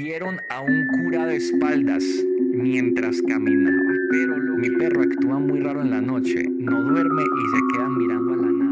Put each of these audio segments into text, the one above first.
Vieron a un cura de espaldas mientras caminaba. Pero mi perro actúa muy raro en la noche. No duerme y se queda mirando a la nada.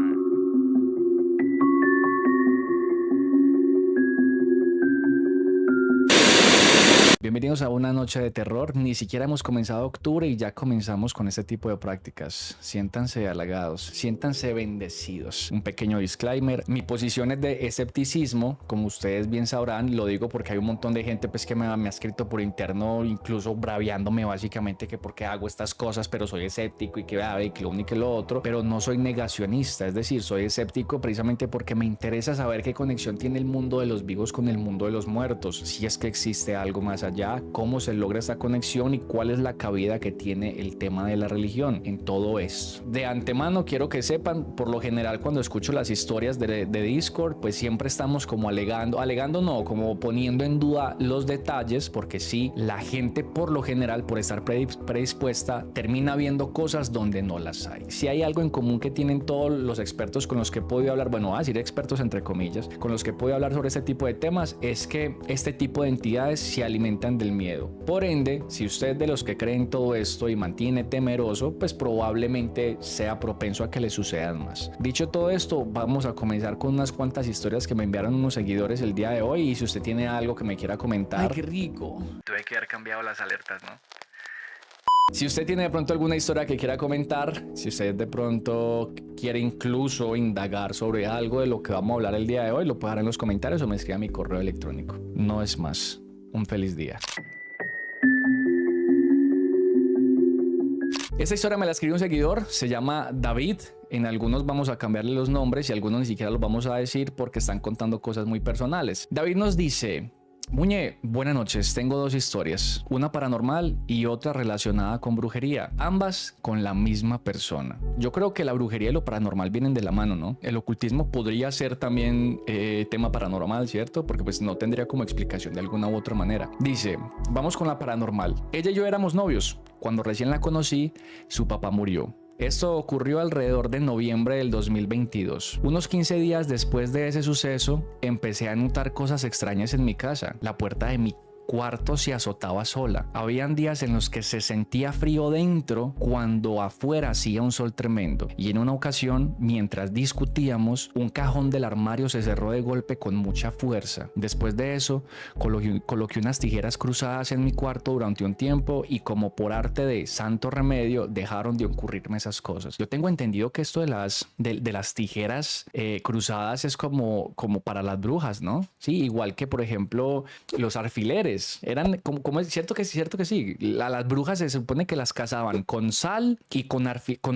Bienvenidos a una noche de terror. Ni siquiera hemos comenzado octubre y ya comenzamos con este tipo de prácticas. Siéntanse halagados, siéntanse bendecidos. Un pequeño disclaimer: mi posición es de escepticismo, como ustedes bien sabrán. Lo digo porque hay un montón de gente pues que me ha escrito por interno, incluso braviándome básicamente que por qué hago estas cosas, pero soy escéptico y que lo uno y que lo otro. Pero no soy negacionista, es decir, soy escéptico precisamente porque me interesa saber qué conexión tiene el mundo de los vivos con el mundo de los muertos, si es que existe algo más allá, cómo se logra esta conexión y cuál es la cabida que tiene el tema de la religión en todo esto. De antemano quiero que sepan, por lo general cuando escucho las historias de Discord, pues siempre estamos como alegando no, como poniendo en duda los detalles, porque sí, la gente por lo general, por estar predispuesta, termina viendo cosas donde no las hay. Si hay algo en común que tienen todos los expertos con los que he podido hablar, bueno, a decir expertos entre comillas, con los que he podido hablar sobre este tipo de temas, es que este tipo de entidades se alimentan del miedo. Por ende, si usted es de los que creen todo esto y mantiene temeroso, pues probablemente sea propenso a que le sucedan más. Dicho todo esto, vamos a comenzar con unas cuantas historias que me enviaron unos seguidores el día de hoy, y si usted tiene algo que me quiera comentar. ¡Ay, qué rico! Tuve que haber cambiado las alertas, ¿no? Si usted tiene de pronto alguna historia que quiera comentar, si usted de pronto quiere incluso indagar sobre algo de lo que vamos a hablar el día de hoy, lo puede dejar en los comentarios o me escribe a mi correo electrónico. No es más. Un feliz día. Esta historia me la escribió un seguidor, se llama David. En algunos vamos a cambiarle los nombres y algunos ni siquiera los vamos a decir porque están contando cosas muy personales. David nos dice: Muñe, buenas noches, tengo dos historias, una paranormal y otra relacionada con brujería, ambas con la misma persona. Yo creo que la brujería y lo paranormal vienen de la mano, ¿no? El ocultismo podría ser también tema paranormal, ¿cierto? Porque pues no tendría como explicación de alguna u otra manera. Dice, vamos con la paranormal. Ella y yo éramos novios. Cuando recién la conocí, su papá murió. Esto ocurrió alrededor de noviembre del 2022. Unos 15 días después de ese suceso, empecé a notar cosas extrañas en mi casa. La puerta de mi cuarto se azotaba sola. Habían días en los que se sentía frío dentro cuando afuera hacía un sol tremendo. Y en una ocasión, mientras discutíamos, un cajón del armario se cerró de golpe con mucha fuerza. Después de eso, coloqué unas tijeras cruzadas en mi cuarto durante un tiempo y como por arte de santo remedio, dejaron de ocurrirme esas cosas. Yo tengo entendido que esto de las tijeras cruzadas es como para las brujas, ¿no? Sí, igual que por ejemplo los alfileres. Eran como es cierto que sí. Las brujas se supone que las cazaban con sal y con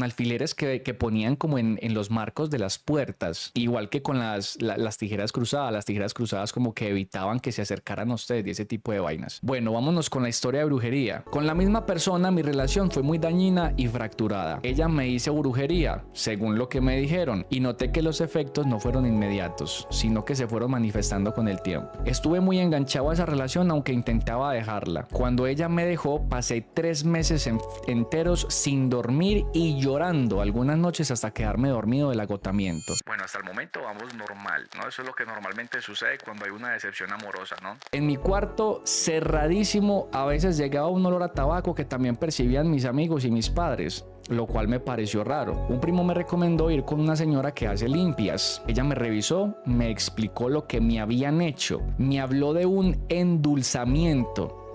alfileres que ponían como en los marcos de las puertas. Igual que con las tijeras cruzadas. Las tijeras cruzadas como que evitaban que se acercaran a ustedes y ese tipo de vainas. Bueno, vámonos con la historia de brujería. Con la misma persona mi relación fue muy dañina y fracturada. Ella me hizo brujería, según lo que me dijeron, y noté que los efectos no fueron inmediatos, sino que se fueron manifestando con el tiempo. Estuve muy enganchado a esa relación, aunque intentaba dejarla. Cuando ella me dejó, pasé 3 meses enteros sin dormir y llorando algunas noches hasta quedarme dormido del agotamiento. Bueno, hasta el momento vamos normal, ¿no? Eso es lo que normalmente sucede cuando hay una decepción amorosa, ¿no? En mi cuarto, cerradísimo, a veces llegaba un olor a tabaco que también percibían mis amigos y mis padres, lo cual me pareció raro. Un primo me recomendó ir con una señora que hace limpias. Ella me revisó, me explicó lo que me habían hecho, me habló de un endulzamiento,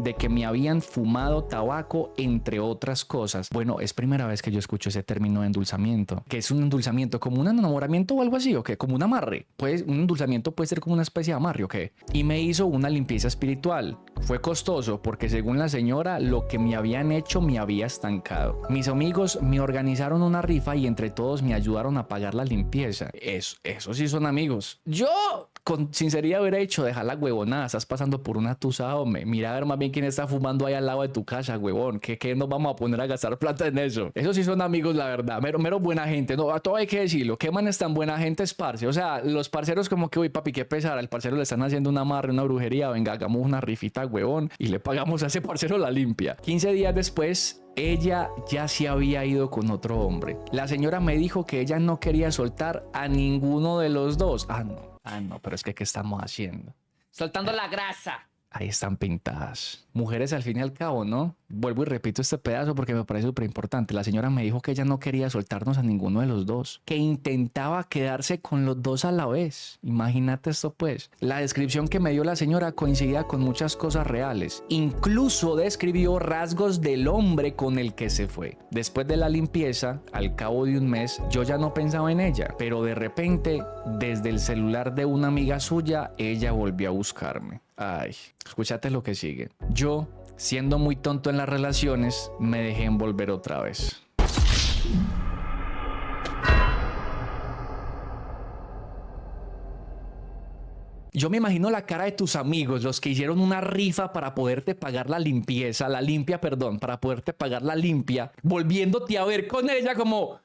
de que me habían fumado tabaco, entre otras cosas. Bueno, es primera vez que yo escucho ese término de endulzamiento. ¿Qué es un endulzamiento? ¿Como un enamoramiento o algo así? ¿O qué? ¿Como un amarre? Pues un endulzamiento puede ser como una especie de amarre, ¿o qué? Y me hizo una limpieza espiritual. Fue costoso porque según la señora, lo que me habían hecho me había estancado. Mis amigos me organizaron una rifa y entre todos me ayudaron a pagar la limpieza. Eso sí son amigos. Yo, con sinceridad, hubiera dicho, deja la huevonada, estás pasando por una tusa, hombre. Mira a ver más bien quién está fumando ahí al lado de tu casa, huevón. ¿Qué nos vamos a poner a gastar plata en eso? Eso sí son amigos, la verdad. Mero buena gente. No, a todo hay que decirlo. ¿Qué man es tan buena gente, es parce? O sea, los parceros como que, uy, papi, qué pesar. Al parcero le están haciendo una amarre, una brujería. Venga, hagamos una rifita, huevón, y le pagamos a ese parcero la limpia. 15 días después, ella ya se había ido con otro hombre. La señora me dijo que ella no quería soltar a ninguno de los dos. Ah, no, pero es que ¿qué estamos haciendo? Soltando la grasa. ahí están pintadas. Mujeres al fin y al cabo, ¿no? Vuelvo y repito este pedazo porque me parece súper importante. La señora me dijo que ella no quería soltarnos a ninguno de los dos, que intentaba quedarse con los dos a la vez. Imagínate esto pues. La descripción que me dio la señora coincidía con muchas cosas reales. Incluso describió rasgos del hombre con el que se fue. Después de la limpieza, al cabo de un mes, yo ya no pensaba en ella, pero de repente, desde el celular de una amiga suya, ella volvió a buscarme. Ay, escúchate lo que sigue. Yo, siendo muy tonto en las relaciones, me dejé envolver otra vez. Yo me imagino la cara de tus amigos, los que hicieron una rifa para poderte pagar la limpieza, para poderte pagar la limpia, volviéndote a ver con ella como,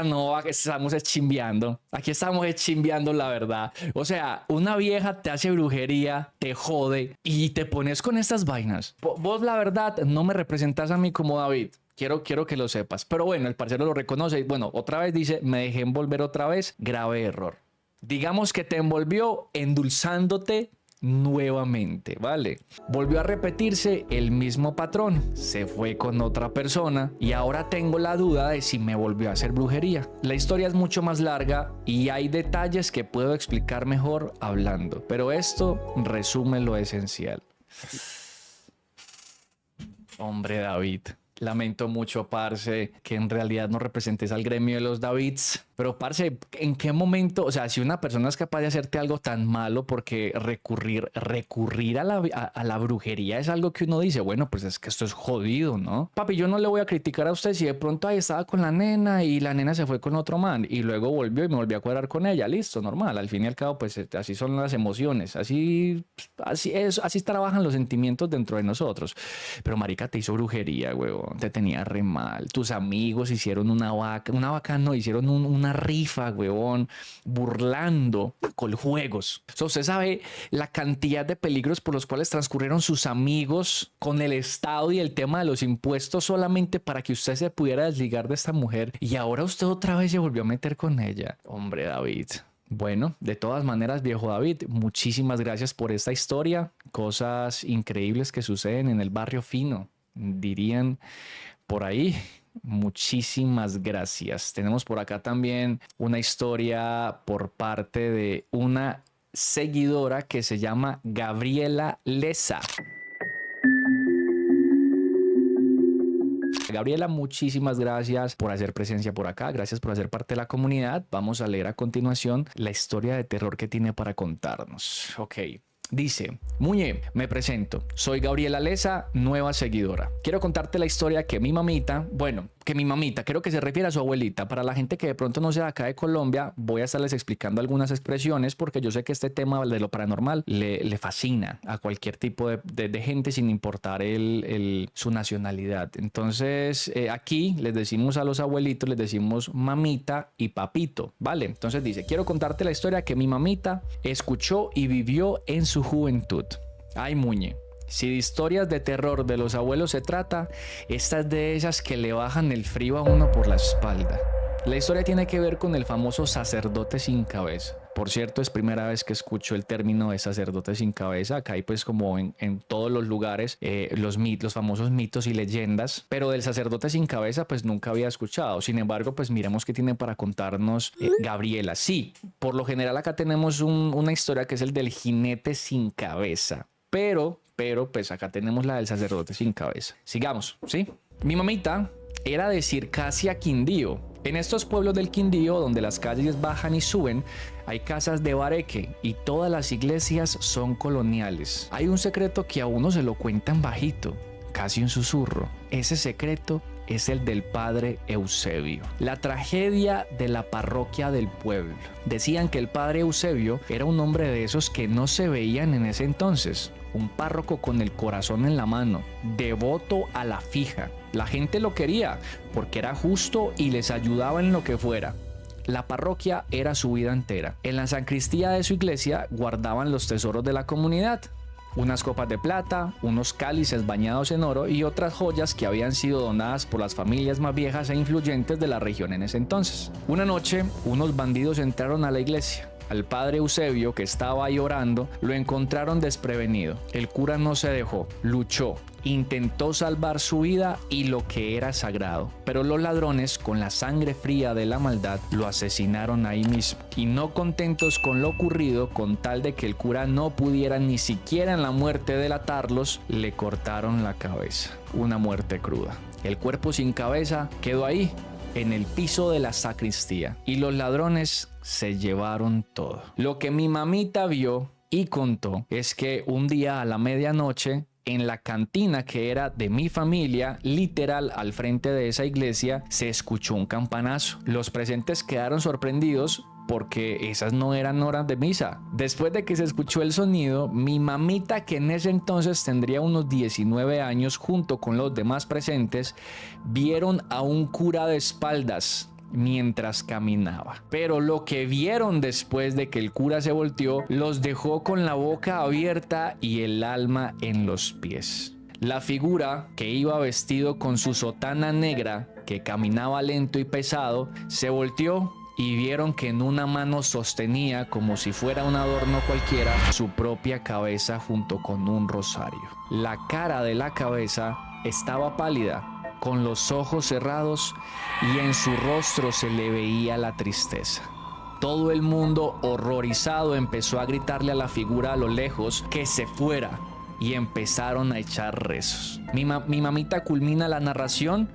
no, aquí estamos chimbeando. Aquí estamos chimbeando, la verdad. O sea, una vieja te hace brujería, te jode y te pones con estas vainas. Vos, la verdad, no me representas a mí como David. Quiero que lo sepas. Pero bueno, el parcero lo reconoce. Bueno, otra vez dice, me dejé envolver otra vez. Grave error. Digamos que te envolvió endulzándote nuevamente, ¿vale? Volvió a repetirse el mismo patrón, se fue con otra persona y ahora tengo la duda de si me volvió a hacer brujería. La historia es mucho más larga y hay detalles que puedo explicar mejor hablando, pero esto resume lo esencial. Hombre, David, lamento mucho, parce, que en realidad no representes al gremio de los Davids. Pero, parce, ¿en qué momento? O sea, si una persona es capaz de hacerte algo tan malo, porque recurrir a la brujería es algo que uno dice, bueno, pues es que esto es jodido, ¿no? Papi, yo no le voy a criticar a usted si de pronto ahí estaba con la nena y la nena se fue con otro man y luego volvió y me volvió a cuadrar con ella. Listo, normal. Al fin y al cabo, pues así son las emociones. Así trabajan los sentimientos dentro de nosotros. Pero, marica, te hizo brujería, huevón. Te tenía re mal. Tus amigos hicieron una vaca no, hicieron una rifa, huevón, burlando con juegos. O sea, usted sabe la cantidad de peligros por los cuales transcurrieron sus amigos con el Estado y el tema de los impuestos solamente para que usted se pudiera desligar de esta mujer. Y ahora usted otra vez se volvió a meter con ella. Hombre, David. Bueno, de todas maneras, viejo David, muchísimas gracias por esta historia. Cosas increíbles que suceden en el barrio fino, dirían por ahí. Muchísimas gracias. Tenemos por acá también una historia por parte de una seguidora que se llama Gabriela Leza. Gabriela, muchísimas gracias por hacer presencia por acá, gracias por hacer parte de la comunidad. Vamos a leer a continuación la historia de terror que tiene para contarnos. Ok. Dice, Muñe, me presento, soy Gabriela Leza, nueva seguidora. Quiero contarte la historia que mi mamita, creo que se refiere a su abuelita. Para la gente que de pronto no sea de acá de Colombia, voy a estarles explicando algunas expresiones porque yo sé que este tema de lo paranormal le fascina a cualquier tipo de gente sin importar su nacionalidad. Entonces, aquí les decimos a los abuelitos, les decimos mamita y papito, ¿vale? Entonces dice, quiero contarte la historia que mi mamita escuchó y vivió en su juventud. Ay, Muñe, si de historias de terror de los abuelos se trata, esta es de esas que le bajan el frío a uno por la espalda. La historia tiene que ver con el famoso sacerdote sin cabeza. Por cierto, es primera vez que escucho el término de sacerdote sin cabeza. Acá hay pues como en todos los lugares los famosos mitos y leyendas, pero del sacerdote sin cabeza pues nunca había escuchado. Sin embargo, pues miremos qué tiene para contarnos Gabriela. Sí, por lo general acá tenemos una historia que es el del jinete sin cabeza, pero pues acá tenemos la del sacerdote sin cabeza. Sigamos, ¿sí? Mi mamita era de Circasia, Quindío. En estos pueblos del Quindío, donde las calles bajan y suben, hay casas de bareque y todas las iglesias son coloniales. Hay un secreto que a uno se lo cuentan bajito, casi un susurro. Ese secreto es el del padre Eusebio. La tragedia de la parroquia del pueblo. Decían que el padre Eusebio era un hombre de esos que no se veían en ese entonces. Un párroco con el corazón en la mano, devoto a la fija. La gente lo quería porque era justo y les ayudaba en lo que fuera. La parroquia era su vida entera. En la sacristía de su iglesia guardaban los tesoros de la comunidad. unas copas de plata, unos cálices bañados en oro y otras joyas que habían sido donadas por las familias más viejas e influyentes de la región en ese entonces. Una noche, unos bandidos entraron a la iglesia. Al padre Eusebio, que estaba ahí orando, lo encontraron desprevenido. El cura no se dejó, luchó, intentó salvar su vida y lo que era sagrado. Pero los ladrones, con la sangre fría de la maldad, lo asesinaron ahí mismo. Y no contentos con lo ocurrido, con tal de que el cura no pudiera ni siquiera en la muerte delatarlos, le cortaron la cabeza. Una muerte cruda. El cuerpo sin cabeza quedó ahí, en el piso de la sacristía, y los ladrones se llevaron todo. Lo que mi mamita vio y contó es que un día a la medianoche, en la cantina que era de mi familia, literal al frente de esa iglesia, se escuchó un campanazo. Los presentes quedaron sorprendidos porque esas no eran horas de misa. Después de que se escuchó el sonido, mi mamita, que en ese entonces tendría unos 19 años, junto con los demás presentes, vieron a un cura de espaldas mientras caminaba. Pero lo que vieron después de que el cura se volteó los dejó con la boca abierta y el alma en los pies. La figura, que iba vestido con su sotana negra, que caminaba lento y pesado, se volteó y vieron que en una mano sostenía, como si fuera un adorno cualquiera, su propia cabeza junto con un rosario. La cara de la cabeza estaba pálida, con los ojos cerrados, y en su rostro se le veía la tristeza. Todo el mundo, horrorizado, empezó a gritarle a la figura a lo lejos que se fuera, y empezaron a echar rezos. Mi mamita culmina la narración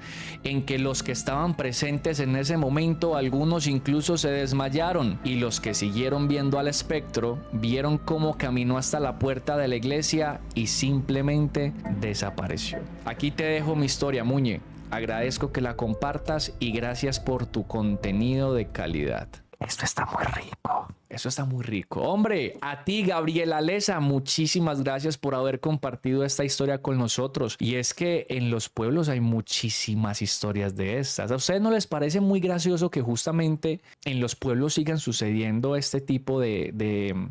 en que los que estaban presentes en ese momento, algunos incluso se desmayaron, y los que siguieron viendo al espectro vieron cómo caminó hasta la puerta de la iglesia y simplemente desapareció. Aquí te dejo mi historia, Muñe. Agradezco que la compartas y gracias por tu contenido de calidad. Esto está muy rico. Eso está muy rico. Hombre, a ti, Gabriela Leza, muchísimas gracias por haber compartido esta historia con nosotros. Y es que en los pueblos hay muchísimas historias de estas. ¿A ustedes no les parece muy gracioso que justamente en los pueblos sigan sucediendo este tipo de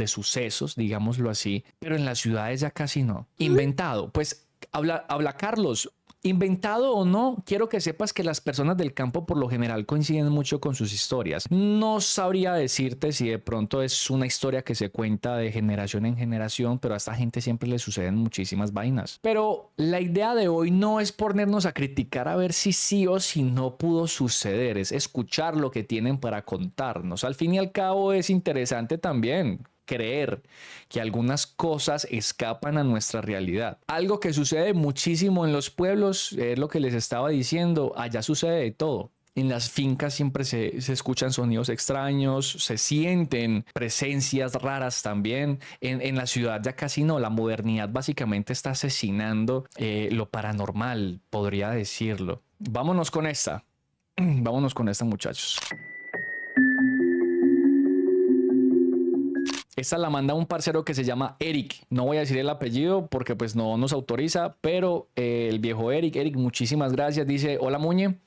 sucesos, digámoslo así, pero en las ciudades ya casi no? Inventado. Pues habla Carlos. Inventado o no, quiero que sepas que las personas del campo por lo general coinciden mucho con sus historias. No sabría decirte si de pronto es una historia que se cuenta de generación en generación, pero a esta gente siempre le suceden muchísimas vainas. Pero la idea de hoy no es ponernos a criticar a ver si sí o si no pudo suceder, es escuchar lo que tienen para contarnos. Al fin y al cabo es interesante también creer que algunas cosas escapan a nuestra realidad. Algo que sucede muchísimo en los pueblos es lo que les estaba diciendo. Allá sucede de todo. En las fincas siempre se escuchan sonidos extraños, se sienten presencias raras también. En la ciudad ya casi no. La modernidad básicamente está asesinando lo paranormal, podría decirlo. Vámonos con esta. Vámonos con esta, muchachos. Esta la manda un parcero que se llama Eric. No voy a decir el apellido porque pues no nos autoriza, pero el viejo Eric, muchísimas gracias. Dice: hola Muñe,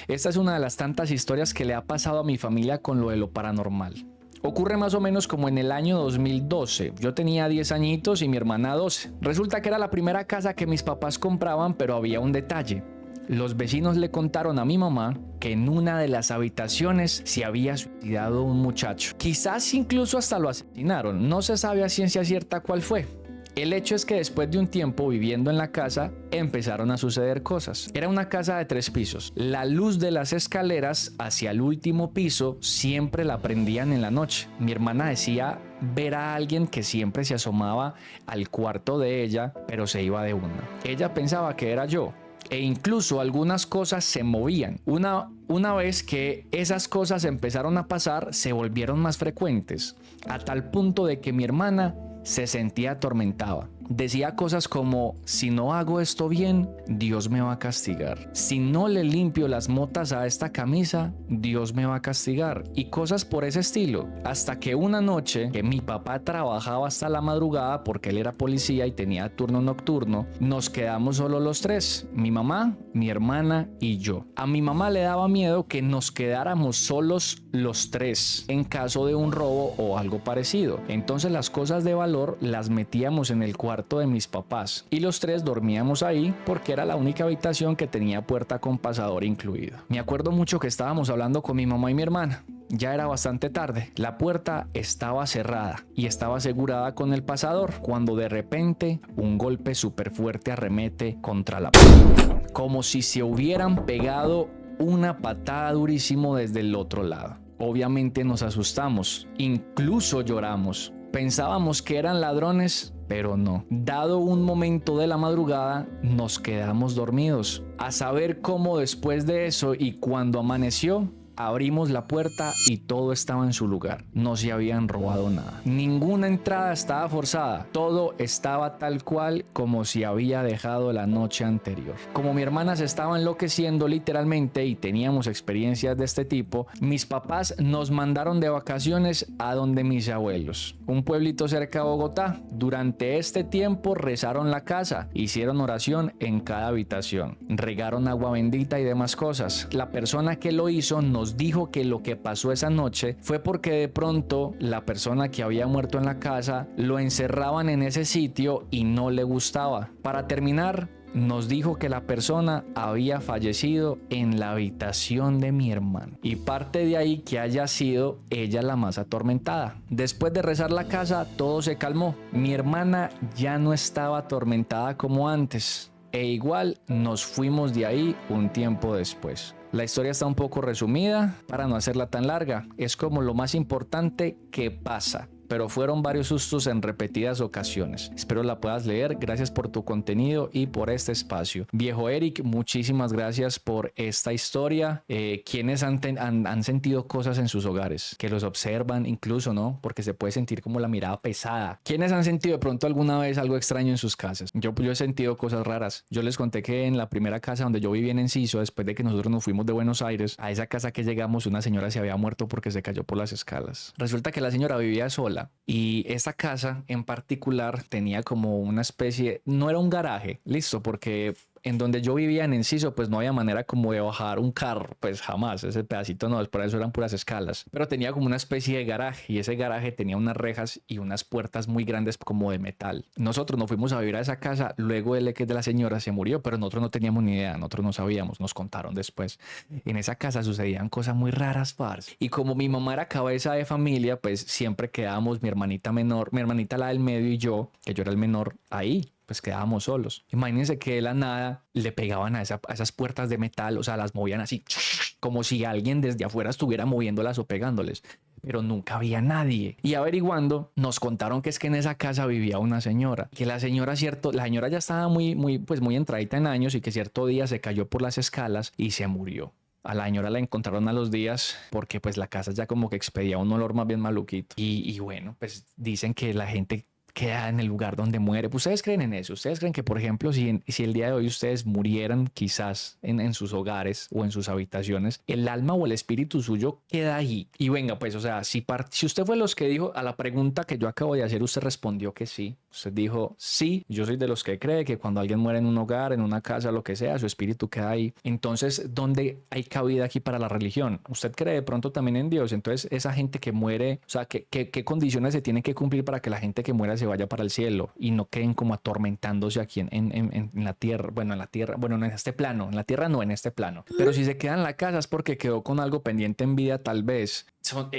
esta es una de las tantas historias que le ha pasado a mi familia con lo de lo paranormal. Ocurre más o menos como en el año 2012. Yo tenía 10 añitos y mi hermana 12. Resulta que era la primera casa que mis papás compraban, pero había un detalle. Los vecinos le contaron a mi mamá que en una de las habitaciones se había suicidado un muchacho. Quizás incluso hasta lo asesinaron. No se sabe a ciencia cierta cuál fue. El hecho es que después de un tiempo viviendo en la casa, empezaron a suceder cosas. Era una casa de 3 pisos. La luz de las escaleras hacia el último piso siempre la prendían en la noche. Mi hermana decía ver a alguien que siempre se asomaba al cuarto de ella, pero se iba de una. Ella pensaba que era yo. E incluso algunas cosas se movían. Una vez que esas cosas empezaron a pasar, se volvieron más frecuentes, a tal punto de que mi hermana se sentía atormentada. decía cosas como: si no hago esto bien, Dios me va a castigar. Si no le limpio las motas a esta camisa, Dios me va a castigar. Y cosas por ese estilo. Hasta que una noche, que mi papá trabajaba hasta la madrugada porque él era policía y tenía turno nocturno, nos quedamos solo los tres, mi mamá, mi hermana y yo. A mi mamá le daba miedo que nos quedáramos solos los tres en caso de un robo o algo parecido. Entonces las cosas de valor las metíamos en el cuarto de mis papás y los tres dormíamos ahí porque era la única habitación que tenía puerta con pasador incluido. Me acuerdo mucho que estábamos hablando con mi mamá y mi hermana. Ya era bastante tarde, la puerta estaba cerrada y estaba asegurada con el pasador cuando de repente un golpe súper fuerte arremete contra la puerta, como si se hubieran pegado una patada durísimo desde el otro lado. Obviamente nos asustamos, incluso lloramos. Pensábamos que eran ladrones, pero no. Dado un momento de la madrugada, nos quedamos dormidos. A saber cómo después de eso y cuando amaneció, abrimos la puerta y todo estaba en su lugar. No se habían robado nada. Ninguna entrada estaba forzada. Todo estaba tal cual como si había dejado la noche anterior. Como mi hermana se estaba enloqueciendo literalmente y teníamos experiencias de este tipo, mis papás nos mandaron de vacaciones a donde mis abuelos, un pueblito cerca de Bogotá. Durante este tiempo rezaron la casa, hicieron oración en cada habitación, regaron agua bendita y demás cosas. La persona que lo hizo nos dijo que lo que pasó esa noche fue porque de pronto la persona que había muerto en la casa lo encerraban en ese sitio y no le gustaba. Para terminar, nos dijo que la persona había fallecido en la habitación de mi hermano y parte de ahí que haya sido ella la más atormentada. Después de rezar la casa, todo se calmó. Mi hermana ya no estaba atormentada como antes e igual nos fuimos de ahí un tiempo después. La historia está un poco resumida para no hacerla tan larga. Es como lo más importante que pasa, pero fueron varios sustos en repetidas ocasiones. Espero la puedas leer. Gracias por tu contenido y por este espacio. Viejo Eric, muchísimas gracias por esta historia. ¿Quiénes han sentido cosas en sus hogares? Que los observan incluso, ¿no? Porque se puede sentir como la mirada pesada. ¿Quiénes han sentido de pronto alguna vez algo extraño en sus casas? Yo he sentido cosas raras. Yo les conté que en la primera casa donde yo vivía en Enciso, después de que nosotros nos fuimos de Buenos Aires, a esa casa que llegamos, una señora se había muerto porque se cayó por las escalas. Resulta que la señora vivía sola. Y esa casa en particular tenía como una especie, no era un garaje, listo, porque en donde yo vivía en Enciso, pues no había manera como de bajar un carro, pues jamás, ese pedacito no, por eso eran puras escalas, pero tenía como una especie de garaje y ese garaje tenía unas rejas y unas puertas muy grandes como de metal. Nosotros nos fuimos a vivir a esa casa luego de que la señora se murió, pero nosotros no teníamos ni idea, nosotros no sabíamos, nos contaron después. En esa casa sucedían cosas muy raras, parce. Y como mi mamá era cabeza de familia, pues siempre quedábamos mi hermanita menor, mi hermanita la del medio y yo, que yo era el menor, ahí. Pues quedábamos solos. Imagínense que de la nada le pegaban a esas puertas de metal, o sea, las movían así, como si alguien desde afuera estuviera moviéndolas o pegándoles. Pero nunca había nadie. Y averiguando, nos contaron que es que en esa casa vivía una señora. Que la señora ya estaba muy entradita en años y que cierto día se cayó por las escalas y se murió. A la señora la encontraron a los días porque pues la casa ya como que expedía un olor más bien maluquito. Y bueno, pues dicen que la gente queda en el lugar donde muere. ¿Ustedes creen en eso? ¿Ustedes creen que, por ejemplo, si el día de hoy ustedes murieran quizás en sus hogares o en sus habitaciones, el alma o el espíritu suyo queda ahí? Y venga, pues, o sea, si usted fue los que dijo a la pregunta que yo acabo de hacer, usted respondió que sí. Usted dijo, sí, yo soy de los que cree que cuando alguien muere en un hogar, en una casa, lo que sea, su espíritu queda ahí. Entonces, ¿dónde hay cabida aquí para la religión? ¿Usted cree de pronto también en Dios? Entonces, esa gente que muere, o sea, ¿qué condiciones se tienen que cumplir para que la gente que muera se vaya para el cielo y no queden como atormentándose aquí en la tierra? Bueno, en este plano, en la tierra no, en este plano. Pero si se queda en la casa es porque quedó con algo pendiente en vida, tal vez. Son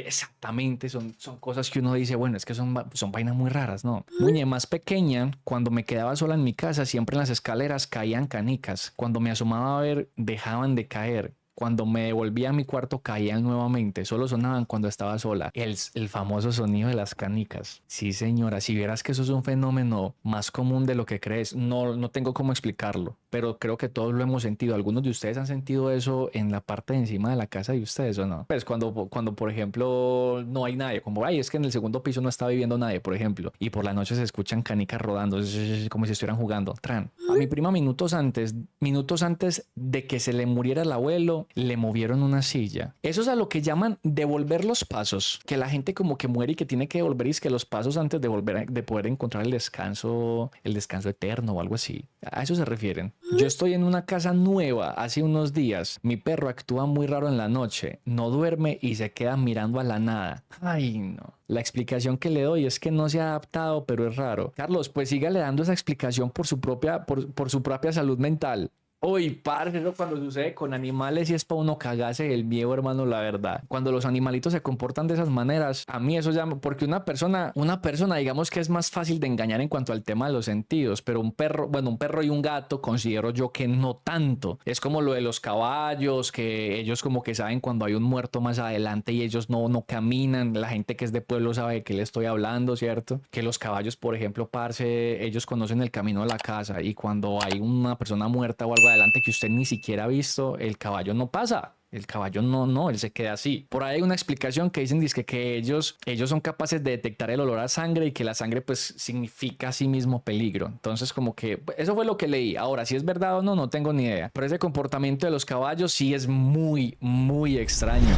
cosas que uno dice, bueno, es que son vainas muy raras, ¿no? Muñe, más pequeña, cuando me quedaba sola en mi casa, siempre en las escaleras caían canicas. Cuando me asomaba a ver, dejaban de caer. Cuando me devolvía a mi cuarto caían nuevamente, solo sonaban cuando estaba sola. El famoso sonido de las canicas. Sí, señora, si vieras que eso es un fenómeno más común de lo que crees, no tengo cómo explicarlo, pero creo que todos lo hemos sentido. ¿Algunos de ustedes han sentido eso en la parte de encima de la casa de ustedes o no? Pues cuando por ejemplo, no hay nadie, como, ay, es que en el segundo piso no está viviendo nadie, por ejemplo, y por la noche se escuchan canicas rodando, como si estuvieran jugando. Tran. A mi prima minutos antes de que se le muriera el abuelo, le movieron una silla. Eso es a lo que llaman devolver los pasos, que la gente como que muere y que tiene que devolver y es que los pasos antes de de poder encontrar el descanso eterno o algo así. A eso se refieren. Yo estoy en una casa nueva hace unos días. Mi perro actúa muy raro en la noche, no duerme y se queda mirando a la nada. Ay, no. La explicación que le doy es que no se ha adaptado, pero es raro. Carlos, pues sígale dando esa explicación por su propia salud mental. Uy, parce, eso cuando sucede con animales y es para uno cagarse el miedo, hermano, la verdad. Cuando los animalitos se comportan de esas maneras, a mí eso ya, porque una persona, digamos que es más fácil de engañar en cuanto al tema de los sentidos, pero un perro, bueno, un perro y un gato considero yo que no tanto. Es como lo de los caballos, que ellos como que saben cuando hay un muerto más adelante y ellos no caminan. La gente que es de pueblo sabe de qué le estoy hablando, ¿cierto? Que los caballos, por ejemplo, parce, ellos conocen el camino a la casa y cuando hay una persona muerta o algo adelante que usted ni siquiera ha visto, el caballo no pasa. El caballo no, él se queda así. Por ahí hay una explicación que dicen que ellos son capaces de detectar el olor a sangre y que la sangre pues significa a sí mismo peligro. Entonces como que eso fue lo que leí. Ahora, si es verdad o no tengo ni idea. Pero ese comportamiento de los caballos sí es muy, muy extraño.